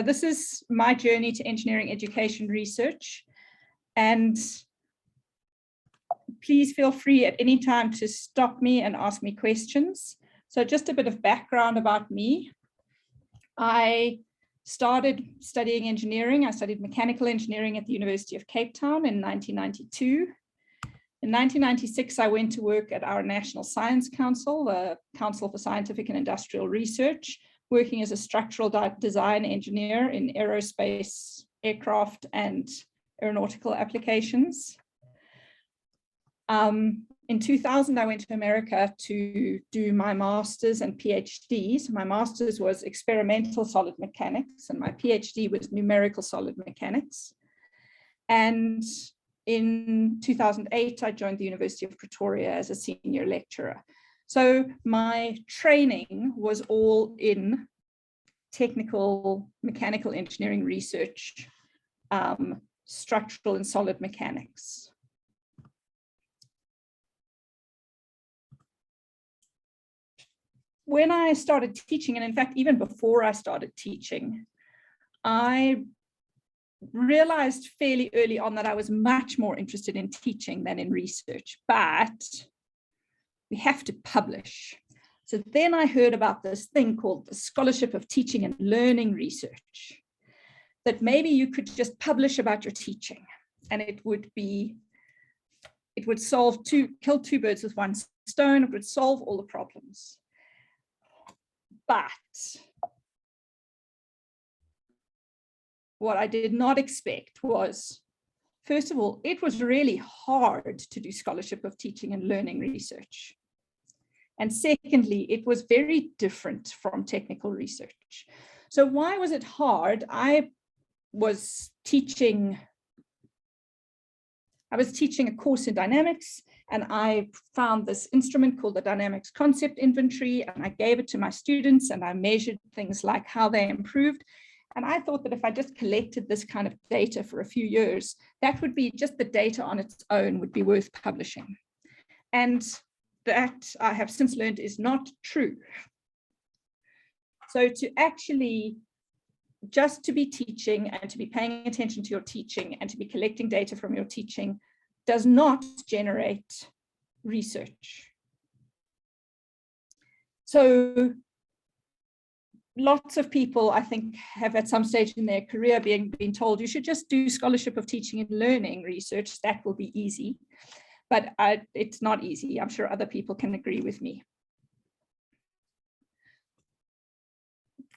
this is my journey to engineering education research, and please feel free at any time to stop me and ask me questions. So just a bit of background about me. I started studying engineering. I studied mechanical engineering at the University of Cape Town in 1992. In 1996, I went to work at our National Science Council, the Council for Scientific and Industrial Research, working as a structural design engineer in aerospace, aircraft, and aeronautical applications. In 2000, I went to America to do my master's and PhD. So my master's was experimental solid mechanics, and my PhD was numerical solid mechanics. And in 2008, I joined the University of Pretoria as a senior lecturer. So my training was all in technical mechanical engineering research, structural and solid mechanics. When I started teaching, and in fact, even before I started teaching, I realized fairly early on that I was much more interested in teaching than in research, but we have to publish. So then I heard about this thing called the Scholarship of Teaching and Learning Research, that maybe you could just publish about your teaching, and it would kill two birds with one stone. It would solve all the problems. But what I did not expect was, first of all, it was really hard to do scholarship of teaching and learning research. And secondly, it was very different from technical research. So why was it hard? I was teaching a course in dynamics, and I found this instrument called the Dynamics Concept Inventory, and I gave it to my students, and I measured things like how they improved. And I thought that if I just collected this kind of data for a few years, that would be just the data on its own would be worth publishing. And that I have since learned is not true. So to actually just to be teaching and to be paying attention to your teaching and to be collecting data from your teaching does not generate research. So lots of people, I think, have at some stage in their career been told you should just do scholarship of teaching and learning research. That will be easy. But it's not easy. I'm sure other people can agree with me.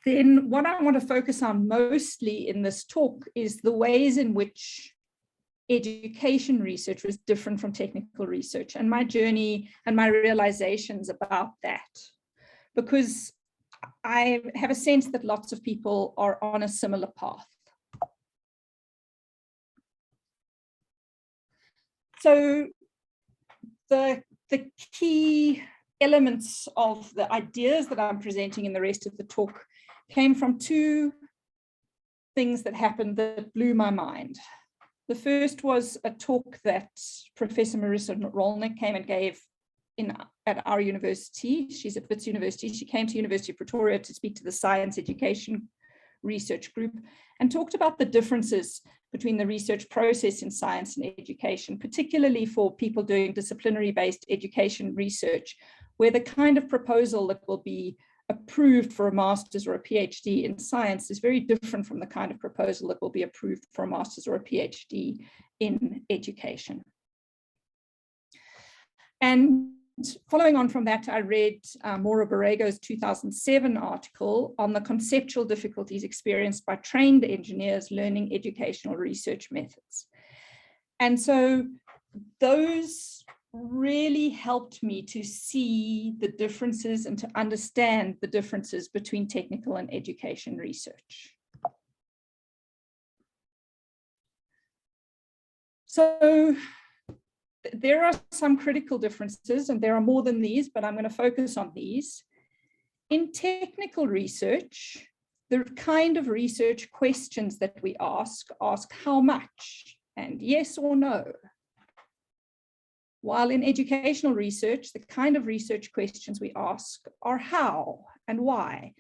Then what I want to focus on mostly in this talk is the ways in which education research was different from technical research, and my journey and my realizations about that. Because I have a sense that lots of people are on a similar path. So the key elements of the ideas that I'm presenting in the rest of the talk came from two things that happened that blew my mind. The first was a talk that Professor Marissa Rolnick came and gave at our university. She's at Wits University. She came to University of Pretoria to speak to the Science Education Research Group and talked about the differences between the research process in science and education, particularly for people doing disciplinary-based education research, where the kind of proposal that will be approved for a master's or a PhD in science is very different from the kind of proposal that will be approved for a master's or a PhD in education. And following on from that, I read Maura Borrego's 2007 article on the conceptual difficulties experienced by trained engineers learning educational research methods. And so those really helped me to see the differences and to understand the differences between technical and education research. So there are some critical differences, and there are more than these, but I'm going to focus on these. In technical research, the kind of research questions that we ask how much and yes or no. While in educational research, the kind of research questions we ask are how and why.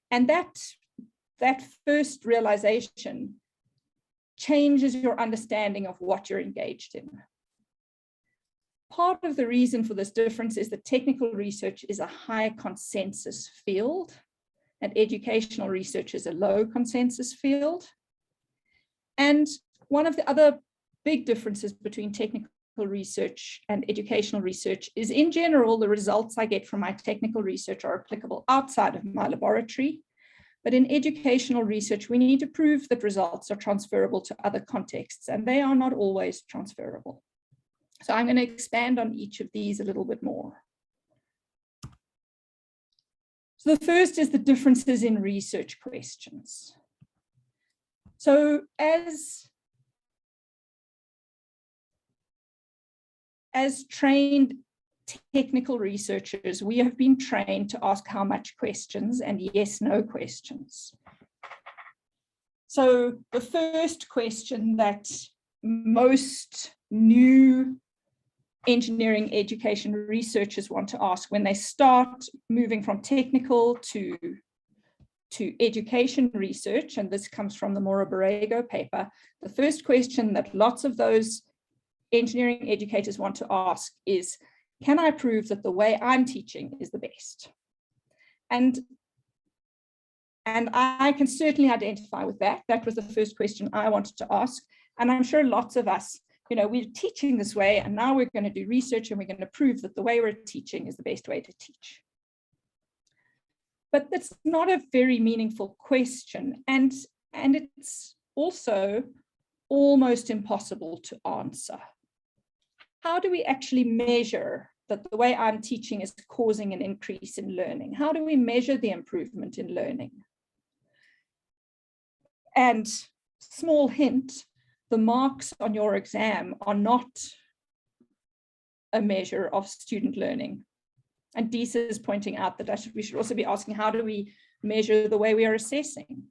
And that that first realization changes your understanding of what you're engaged in. Part of the reason for this difference is that technical research is a high consensus field and educational research is a low consensus field. And one of the other big differences between technical research and educational research is, in general, the results I get from my technical research are applicable outside of my laboratory. But in educational research, we need to prove that results are transferable to other contexts, and they are not always transferable. So I'm going to expand on each of these a little bit more. So the first is the differences in research questions. So as trained technical researchers, we have been trained to ask how much questions and yes/no questions. So the first question that most new engineering education researchers want to ask when they start moving from technical to education research, and this comes from the Mora-Borrego paper, the first question that lots of those engineering educators want to ask is, can I prove that the way I'm teaching is the best? And I can certainly identify with that. That was the first question I wanted to ask. And I'm sure lots of us, we're teaching this way, and now we're going to do research and we're going to prove that the way we're teaching is the best way to teach. But that's not a very meaningful question. And it's also almost impossible to answer. How do we actually measure that the way I'm teaching is causing an increase in learning? How do we measure the improvement in learning? And small hint, the marks on your exam are not a measure of student learning. And Disa is pointing out that we should also be asking, how do we measure the way we are assessing?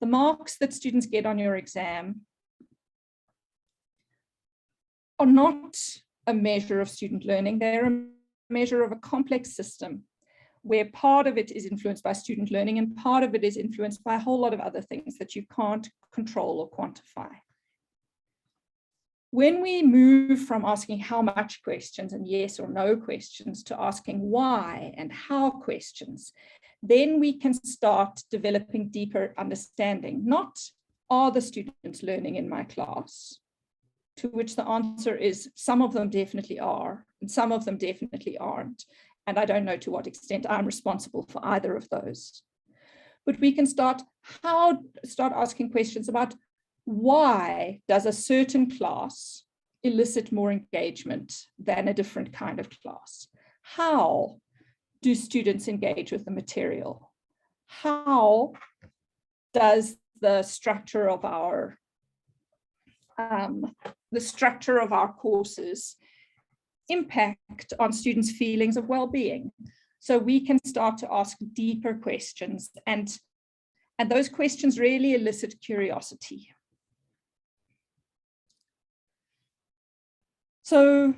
The marks that students get on your exam are not a measure of student learning. They're a measure of a complex system where part of it is influenced by student learning and part of it is influenced by a whole lot of other things that you can't control or quantify. When we move from asking how much questions and yes or no questions to asking why and how questions, then we can start developing deeper understanding. Not, are the students learning in my class? To which the answer is, some of them definitely are, and some of them definitely aren't. And I don't know to what extent I'm responsible for either of those. But we can start asking questions about, why does a certain class elicit more engagement than a different kind of class? How do students engage with the material? How does the structure of our courses impact on students' feelings of well-being? So we can start to ask deeper questions, and those questions really elicit curiosity. So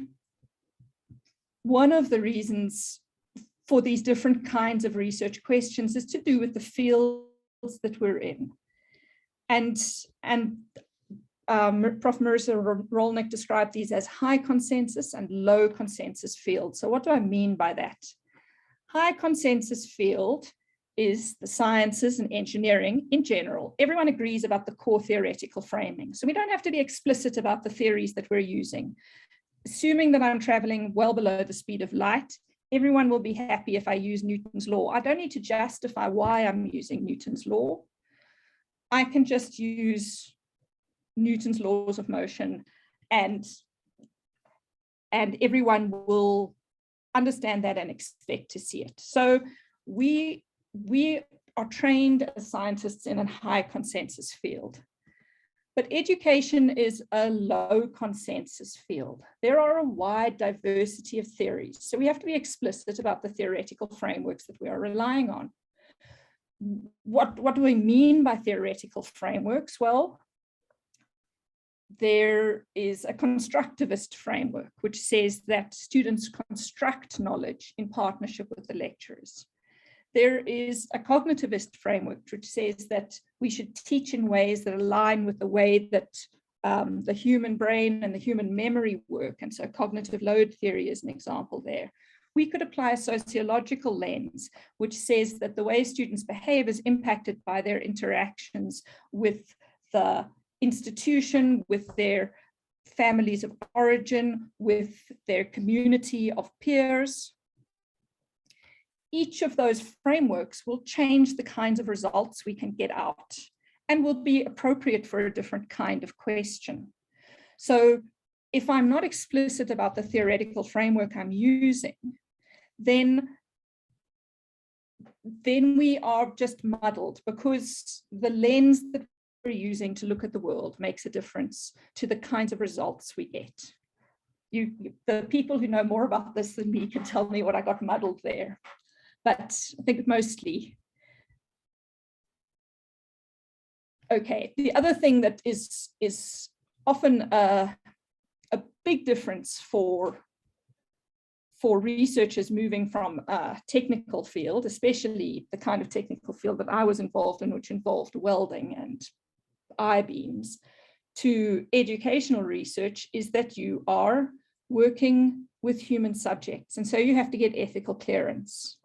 one of the reasons for these different kinds of research questions is to do with the fields that we're in. And Prof. Marissa Rolnick described these as high consensus and low consensus fields. So what do I mean by that? High consensus field is the sciences and engineering in general. Everyone agrees about the core theoretical framing. So we don't have to be explicit about the theories that we're using. Assuming that I'm traveling well below the speed of light, everyone will be happy if I use Newton's law. I don't need to justify why I'm using Newton's law. I can just use Newton's laws of motion, and everyone will understand that and expect to see it. So we are trained as scientists in a high consensus field. But education is a low consensus field. There are a wide diversity of theories. So we have to be explicit about the theoretical frameworks that we are relying on. What do we mean by theoretical frameworks? Well, there is a constructivist framework which says that students construct knowledge in partnership with the lecturers. there is a cognitivist framework which says that we should teach in ways that align with the way that the human brain and the human memory work. And so cognitive load theory is an example there. We could apply a sociological lens, which says that the way students behave is impacted by their interactions with the institution, with their families of origin, with their community of peers. Each of those frameworks will change the kinds of results we can get out and will be appropriate for a different kind of question. So if I'm not explicit about the theoretical framework I'm using, then we are just muddled, because the lens that we're using to look at the world makes a difference to the kinds of results we get. The people who know more about this than me can tell me what I got muddled there. But I think mostly. Okay, the other thing that is often a big difference for researchers moving from a technical field, especially the kind of technical field that I was involved in, which involved welding and I-beams, to educational research, is that you are working with human subjects. And so you have to get ethical clearance.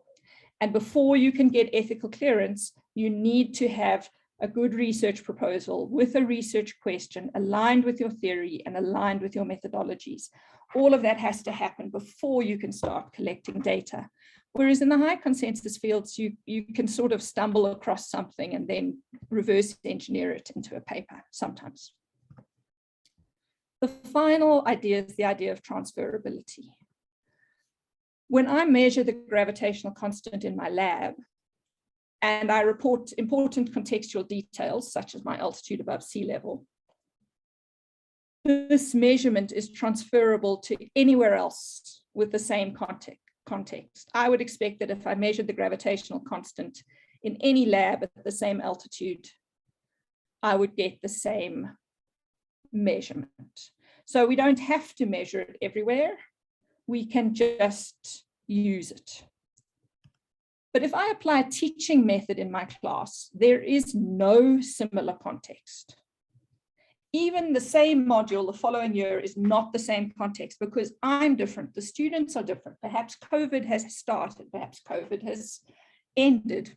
And before you can get ethical clearance, you need to have a good research proposal with a research question aligned with your theory and aligned with your methodologies. All of that has to happen before you can start collecting data. Whereas in the high consensus fields, you can sort of stumble across something and then reverse engineer it into a paper sometimes. The final idea is the idea of transferability. When I measure the gravitational constant in my lab, and I report important contextual details, such as my altitude above sea level, this measurement is transferable to anywhere else with the same context. I would expect that if I measured the gravitational constant in any lab at the same altitude, I would get the same measurement. So we don't have to measure it everywhere. We can just use it. But if I apply a teaching method in my class, there is no similar context. Even the same module the following year is not the same context, because I'm different, the students are different. Perhaps COVID has started, perhaps COVID has ended,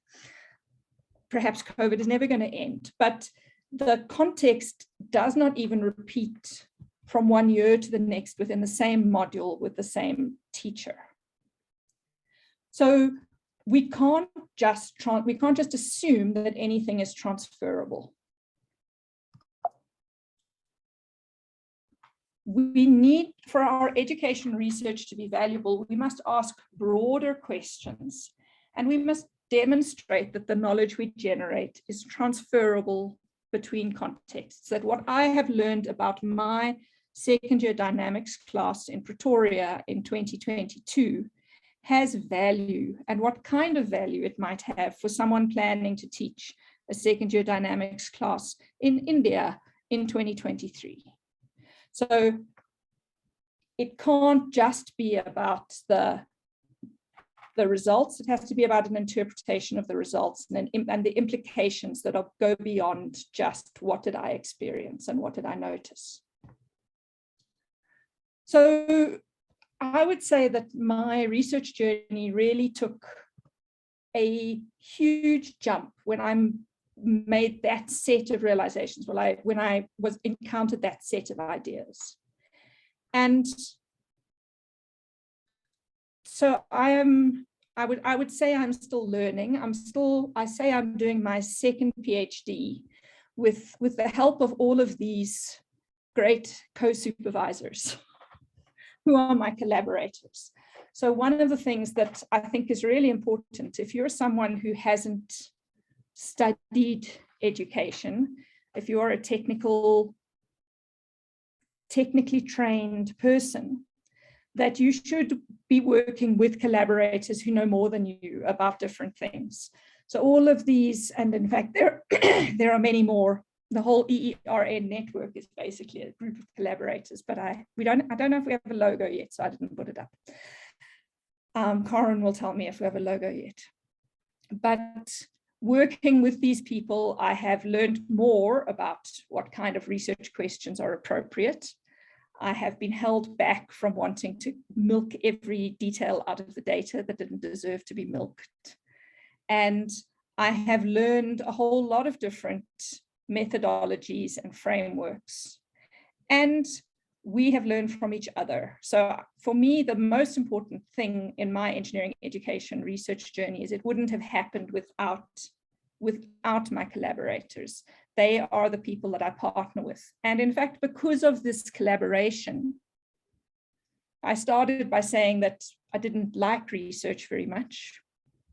perhaps COVID is never going to end, but the context does not even repeat from one year to the next within the same module with the same teacher. So we can't just assume that anything is transferable. We need, for our education research to be valuable, we must ask broader questions, and we must demonstrate that the knowledge we generate is transferable between contexts, that what I have learned about my second year dynamics class in Pretoria in 2022 has value, and what kind of value it might have for someone planning to teach a second year dynamics class in India in 2023. So it can't just be about the results, it has to be about an interpretation of the results and the implications that go beyond just what did I experience and what did I notice. So I would say that my research journey really took a huge jump when I made that set of realizations, when I encountered that set of ideas. And so I would say I'm still learning. I say I'm doing my second PhD with the help of all of these great co-supervisors who are my collaborators. So one of the things that I think is really important, if you're someone who hasn't studied education, if you are a technically trained person, that you should be working with collaborators who know more than you about different things. So all of these, and in fact, there are many more. The whole EERN network is basically a group of collaborators, but I don't know if we have a logo yet, so I didn't put it up. Corin will tell me if we have a logo yet. But working with these people, I have learned more about what kind of research questions are appropriate. I have been held back from wanting to milk every detail out of the data that didn't deserve to be milked. And I have learned a whole lot of different methodologies and frameworks. And we have learned from each other. So for me, the most important thing in my engineering education research journey is it wouldn't have happened without my collaborators. They are the people that I partner with. And in fact, because of this collaboration, I started by saying that I didn't like research very much.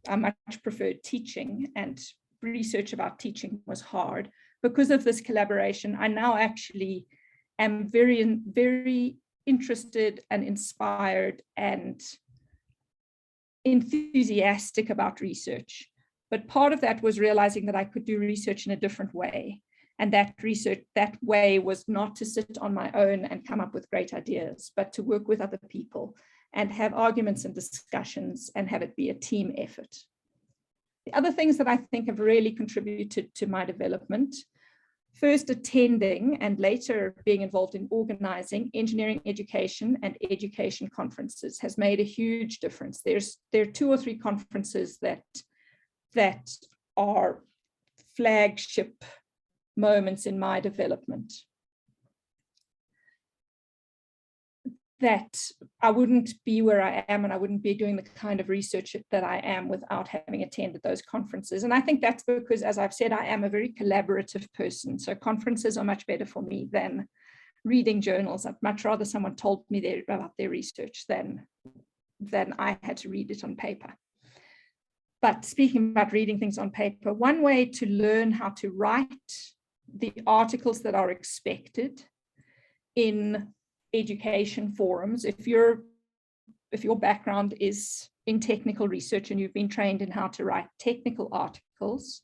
I much preferred teaching, and research about teaching was hard. Because of this collaboration, I now actually am very, very interested and inspired and enthusiastic about research. But part of that was realizing that I could do research in a different way. And that way was not to sit on my own and come up with great ideas, but to work with other people and have arguments and discussions and have it be a team effort. The other things that I think have really contributed to my development, first attending and later being involved in organizing engineering education and education conferences has made a huge difference. There are 2 or 3 conferences that are flagship moments in my development. That I wouldn't be where I am and I wouldn't be doing the kind of research that I am without having attended those conferences. And I think that's because, as I've said, I am a very collaborative person. So conferences are much better for me than reading journals. I'd much rather someone told me about their research than I had to read it on paper. But speaking about reading things on paper, one way to learn how to write the articles that are expected in education forums, if your background is in technical research and you've been trained in how to write technical articles,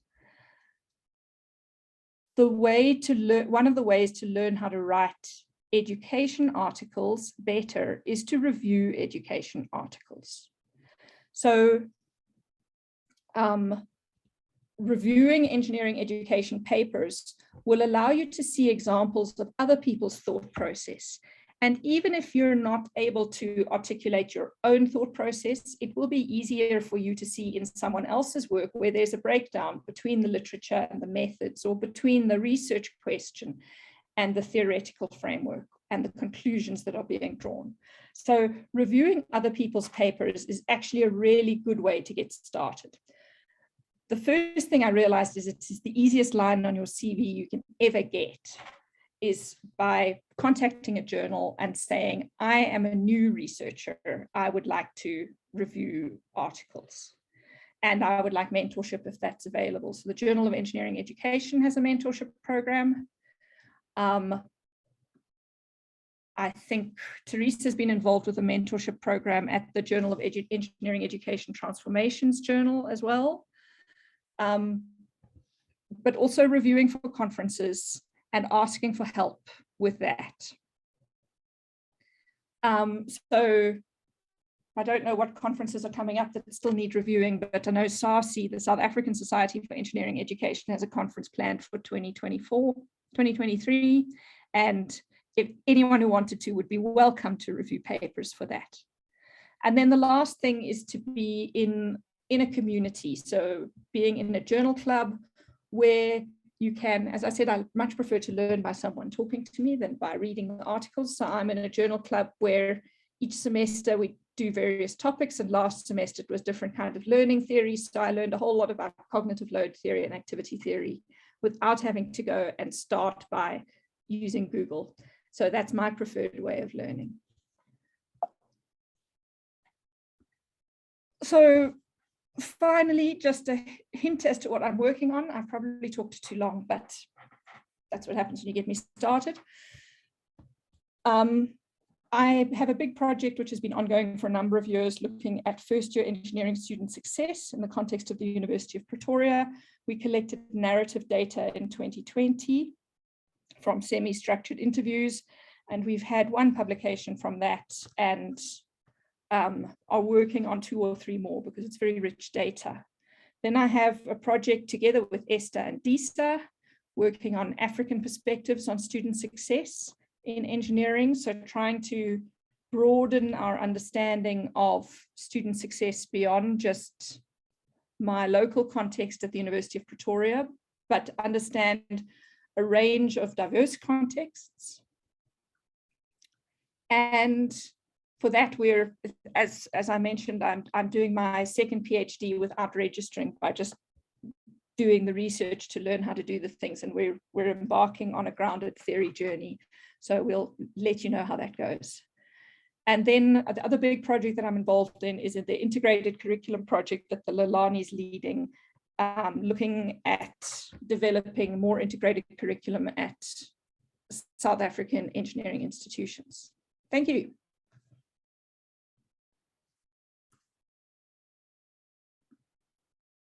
one of the ways to learn how to write education articles better is to review education articles. So reviewing engineering education papers will allow you to see examples of other people's thought process. And even if you're not able to articulate your own thought process, it will be easier for you to see in someone else's work where there's a breakdown between the literature and the methods, or between the research question and the theoretical framework and the conclusions that are being drawn. So reviewing other people's papers is actually a really good way to get started. The first thing I realized is it's the easiest line on your CV you can ever get is by contacting a journal and saying, I am a new researcher. I would like to review articles. And I would like mentorship if that's available. So the Journal of Engineering Education has a mentorship program. I think Teresa's been involved with a mentorship program at the Journal of Engineering Education Transformations Journal as well. But also reviewing for conferences and asking for help with that. So I don't know what conferences are coming up that still need reviewing, but I know SARSI, the South African Society for Engineering Education, has a conference planned for 2023. And if anyone who wanted to would be welcome to review papers for that. And then the last thing is to be in a community. So being in a journal club where you can, as I said, I much prefer to learn by someone talking to me than by reading the articles. So I'm in a journal club where each semester we do various topics, and last semester it was different kind of learning theories. So I learned a whole lot about cognitive load theory and activity theory without having to go and start by using Google. So that's my preferred way of learning. So finally, just a hint as to what I'm working on. I've probably talked too long, but that's what happens when you get me started. I have a big project which has been ongoing for a number of years, looking at first-year engineering student success in the context of the University of Pretoria. We collected narrative data in 2020 from semi-structured interviews, and we've had one publication from that, and are working on 2 or 3 more because it's very rich data. Then I have a project together with Esther and Disa, working on African perspectives on student success in engineering. So trying to broaden our understanding of student success beyond just my local context at the University of Pretoria, but understand a range of diverse contexts. And for that, we're, as I mentioned, I'm doing my second PhD without registering, by just doing the research to learn how to do the things. And we're embarking on a grounded theory journey. So we'll let you know how that goes. And then the other big project that I'm involved in is in the integrated curriculum project that the Lelani is leading, looking at developing more integrated curriculum at South African engineering institutions. Thank you.